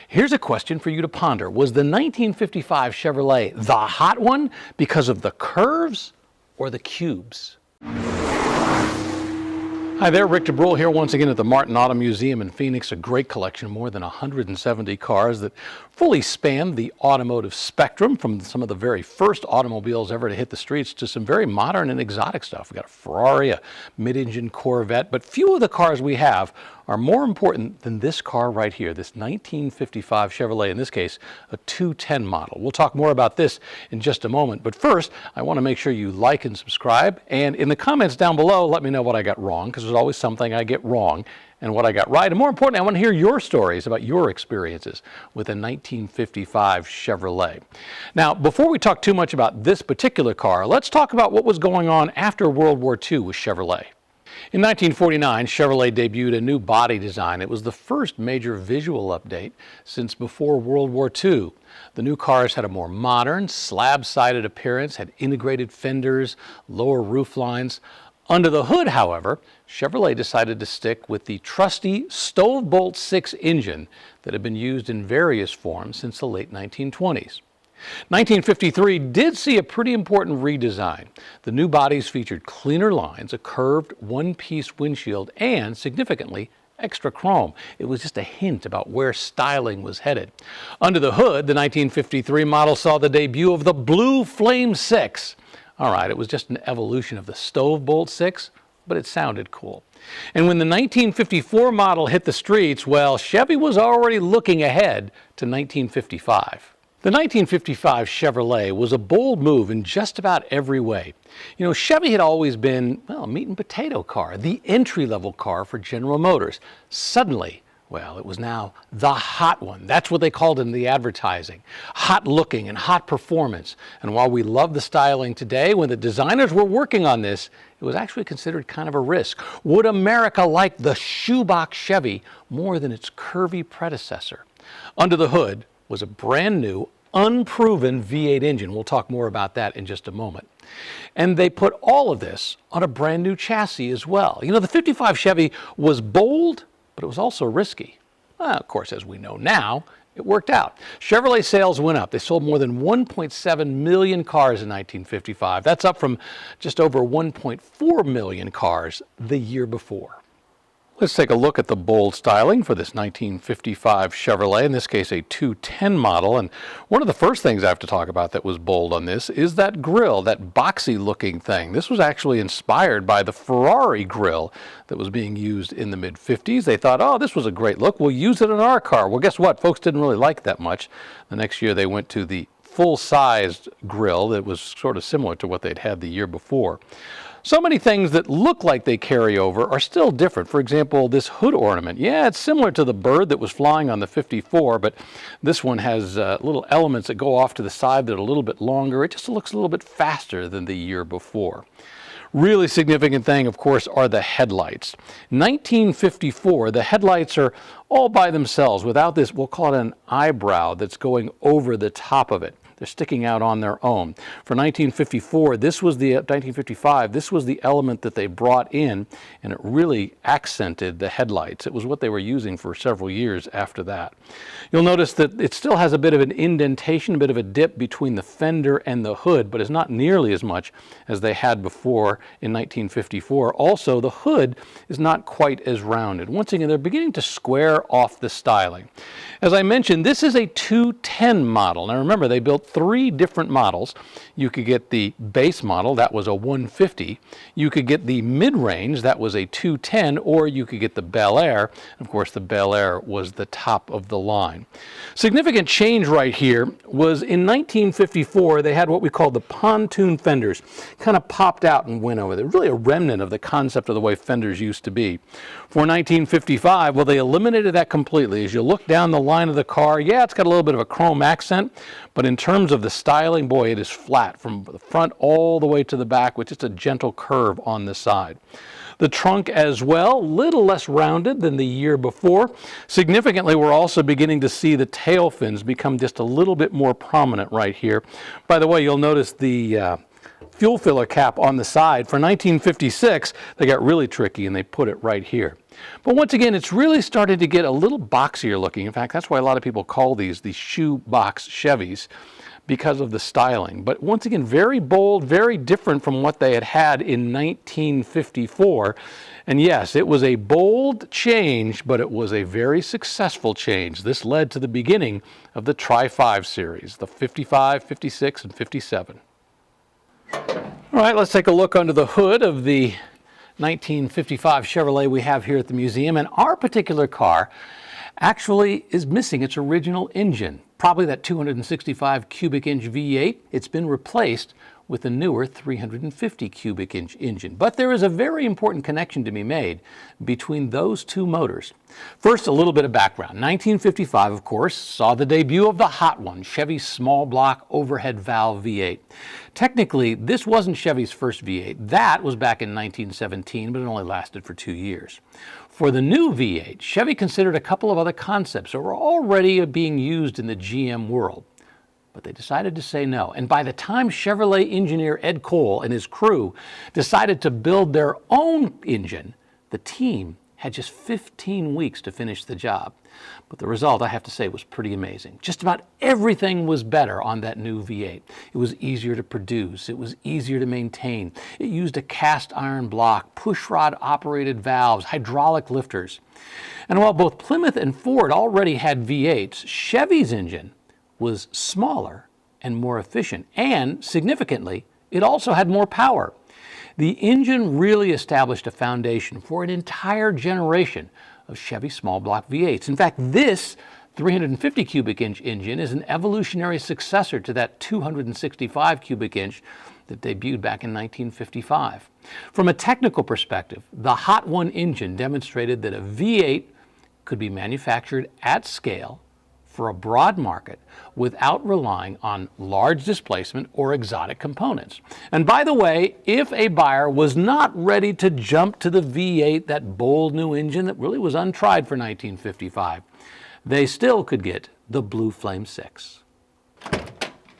Here's a question for you to ponder. Was the 1955 Chevrolet the hot one because of the curves or the cubes? Hi there, Rick DeBrule here once again at the Martin Auto Museum in Phoenix. A great collection, more than 170 cars that fully span the automotive spectrum, from some of the very first automobiles ever to hit the streets to some very modern and exotic stuff. We've got a Ferrari, a mid-engine Corvette, but few of the cars we have are more important than this car right here, this 1955 Chevrolet, in this case, a 210 model. We'll talk more about this in just a moment, but first, I want to make sure you like and subscribe, and in the comments down below, let me know what I got wrong, because there's always something I get wrong and what I got right. And more importantly, I want to hear your stories about your experiences with a 1955 Chevrolet. Now, before we talk too much about this particular car, let's talk about what was going on after World War II with Chevrolet. In 1949, Chevrolet debuted a new body design. It was the first major visual update since before World War II. The new cars had a more modern, slab-sided appearance, had integrated fenders, lower roof lines. Under the hood, however, Chevrolet decided to stick with the trusty Stove-Bolt 6 engine that had been used in various forms since the late 1920s. 1953 did see a pretty important redesign. The new bodies featured cleaner lines, a curved one-piece windshield, and, significantly, extra chrome. It was just a hint about where styling was headed. Under the hood, the 1953 model saw the debut of the Blue Flame 6. All right, it was just an evolution of the Stove-Bolt 6, but it sounded cool. And when the 1954 model hit the streets, well, Chevy was already looking ahead to 1955. The 1955 Chevrolet was a bold move in just about every way. You know, Chevy had always been, well, a meat and potato car, the entry-level car for General Motors. Suddenly, well, it was now the hot one. That's what they called it in the advertising. Hot looking and hot performance. And while we love the styling today, when the designers were working on this, it was actually considered kind of a risk. Would America like the shoebox Chevy more than its curvy predecessor? Under the hood was a brand new, unproven V8 engine. We'll talk more about that in just a moment. And they put all of this on a brand new chassis as well. You know, the 55 Chevy was bold, but it was also risky. Well, of course, as we know now, it worked out. Chevrolet sales went up. They sold more than 1.7 million cars in 1955. That's up from just over 1.4 million cars the year before. Let's take a look at the bold styling for this 1955 Chevrolet, in this case a 210 model. And one of the first things I have to talk about that was bold on this is that grille, that boxy looking thing. This was actually inspired by the Ferrari grille that was being used in the mid-50s. They thought, oh, this was a great look, we'll use it in our car. Well, guess what? Folks didn't really like that much. The next year they went to the full-sized grille that was sort of similar to what they'd had the year before. So many things that look like they carry over are still different. For example, this hood ornament. Yeah, it's similar to the bird that was flying on the 54, but this one has little elements that go off to the side that are a little bit longer. It just looks a little bit faster than the year before. Really significant thing, of course, are the headlights. 1954, the headlights are all by themselves without this, we'll call it an eyebrow that's going over the top of it. They're sticking out on their own. For 1954, this was the 1955, this was the element that they brought in, and it really accented the headlights. It was what they were using for several years after that. You'll notice that it still has a bit of an indentation, a bit of a dip between the fender and the hood, but it's not nearly as much as they had before in 1954. Also, the hood is not quite as rounded. Once again, they're beginning to square off the styling. As I mentioned, this is a 210 model. Now remember, they built 3 different models. You could get the base model, that was a 150. You could get the mid-range, that was a 210, or you could get the Bel Air. Of course, the Bel Air was the top of the line. Significant change right here was in 1954, they had what we call the pontoon fenders. Kind of popped out and went over there. Really a remnant of the concept of the way fenders used to be. For 1955, well, they eliminated that completely. As you look down the line of the car, yeah, it's got a little bit of a chrome accent, but in terms of the styling, boy, it is flat from the front all the way to the back with just a gentle curve on the side. The trunk as well, a little less rounded than the year before. Significantly, we're also beginning to see the tail fins become just a little bit more prominent right here. By the way, you'll notice the fuel filler cap on the side. For 1956, they got really tricky and they put it right here. But once again, it's really starting to get a little boxier looking. In fact, that's why a lot of people call these shoe box Chevys, because of the styling. But once again, very bold, very different from what they had in 1954. And yes, it was a bold change, but it was a very successful change. This led to the beginning of the Tri-5 series, the 55, 56, and 57. All right, let's take a look under the hood of the 1955 Chevrolet we have here at the museum. And our particular car actually is missing its original engine, probably that 265 cubic inch V8. It's been replaced with a newer 350 cubic inch engine. But there is a very important connection to be made between those two motors. First, a little bit of background. 1955, of course, saw the debut of the hot one, Chevy's small block overhead valve V8. Technically, this wasn't Chevy's first V8. That was back in 1917, but it only lasted for 2 years. For the new V8, Chevy considered a couple of other concepts that were already being used in the GM world, but they decided to say no. And by the time Chevrolet engineer Ed Cole and his crew decided to build their own engine, the team had just 15 weeks to finish the job. But the result, I have to say, was pretty amazing. Just about everything was better on that new V8. It was easier to produce. It was easier to maintain. It used a cast iron block, pushrod operated valves, hydraulic lifters. And while both Plymouth and Ford already had V8s, Chevy's engine was smaller and more efficient. And significantly, it also had more power. The engine really established a foundation for an entire generation of Chevy small block V8s. In fact, this 350 cubic inch engine is an evolutionary successor to that 265 cubic inch that debuted back in 1955. From a technical perspective, the Hot One engine demonstrated that a V8 could be manufactured at scale for a broad market without relying on large displacement or exotic components. And by the way, if a buyer was not ready to jump to the V8, that bold new engine that really was untried for 1955, they still could get the Blue Flame 6.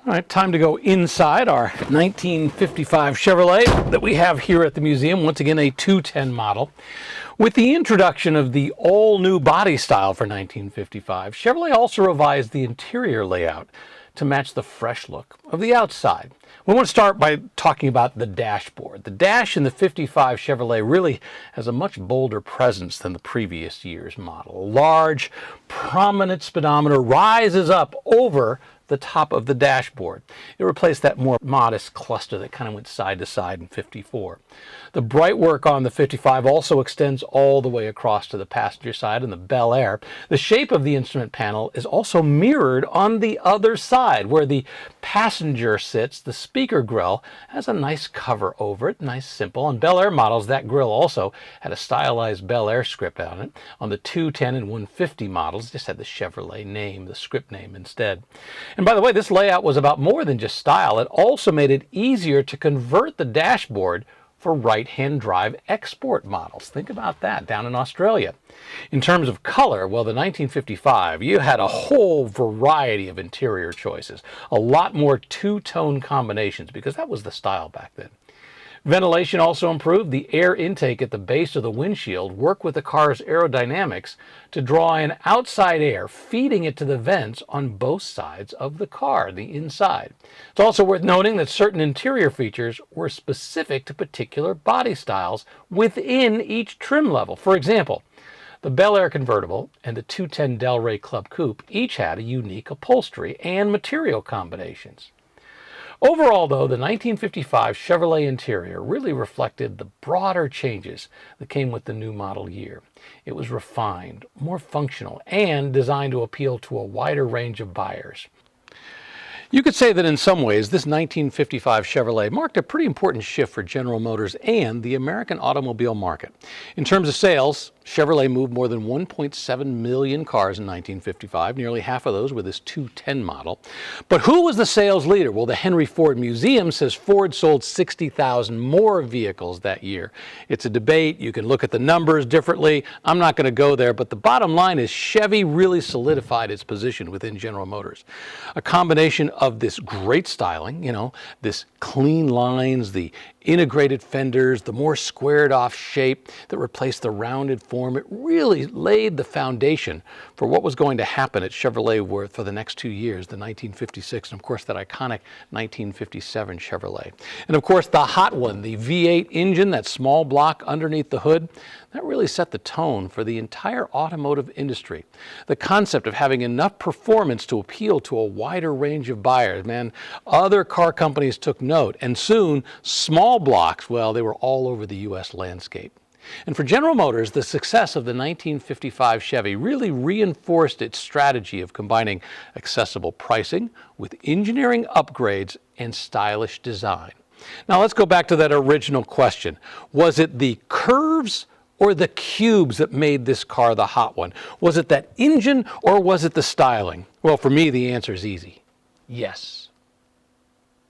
All right, time to go inside our 1955 Chevrolet that we have here at the museum. Once again, a 210 model. With the introduction of the all-new body style for 1955, Chevrolet also revised the interior layout to match the fresh look of the outside. We want to start by talking about the dashboard. The dash in the 55 Chevrolet really has a much bolder presence than the previous year's model. A large, prominent speedometer rises up over the top of the dashboard. It replaced that more modest cluster that kind of went side to side in 54. The bright work on the 55 also extends all the way across to the passenger side and the Bel Air. The shape of the instrument panel is also mirrored on the other side. Where the passenger sits, the speaker grille has a nice cover over it, nice simple. On Bel Air models, that grille also had a stylized Bel Air script on it. On the 210 and 150 models, it just had the Chevrolet name, the script name instead. And by the way, this layout was about more than just style. It also made it easier to convert the dashboard for right-hand drive export models. Think about that down in Australia. In terms of color, well, the 1955, you had a whole variety of interior choices. A lot more two-tone combinations because that was the style back then. Ventilation also improved. The air intake at the base of the windshield worked with the car's aerodynamics to draw in outside air, feeding it to the vents on both sides of the car, the inside. It's also worth noting that certain interior features were specific to particular body styles within each trim level. For example, the Bel Air convertible and the 210 Delray Club Coupe each had a unique upholstery and material combinations. Overall, though, the 1955 Chevrolet interior really reflected the broader changes that came with the new model year. It was refined, more functional, and designed to appeal to a wider range of buyers. You could say that in some ways, this 1955 Chevrolet marked a pretty important shift for General Motors and the American automobile market. In terms of sales, Chevrolet moved more than 1.7 million cars in 1955. Nearly half of those were this 210 model. But who was the sales leader? Well, the Henry Ford Museum says Ford sold 60,000 more vehicles that year. It's a debate. You can look at the numbers differently. I'm not going to go there, but the bottom line is Chevy really solidified its position within General Motors. A combination of this great styling, this clean lines, the integrated fenders, the more squared off shape that replaced the rounded form. It really laid the foundation for what was going to happen at Chevrolet for the next 2 years, the 1956 and of course that iconic 1957 Chevrolet. And of course the hot one, the V8 engine, that small block underneath the hood, that really set the tone for the entire automotive industry. The concept of having enough performance to appeal to a wider range of buyers, man, other car companies took note, and soon small blocks, well, they were all over the U.S. landscape. And for General Motors, the success of the 1955 Chevy really reinforced its strategy of combining accessible pricing with engineering upgrades and stylish design. Now let's go back to that original question. Was it the curves or the cubes that made this car the hot one? Was it that engine or was it the styling? Well, for me, the answer is easy. Yes.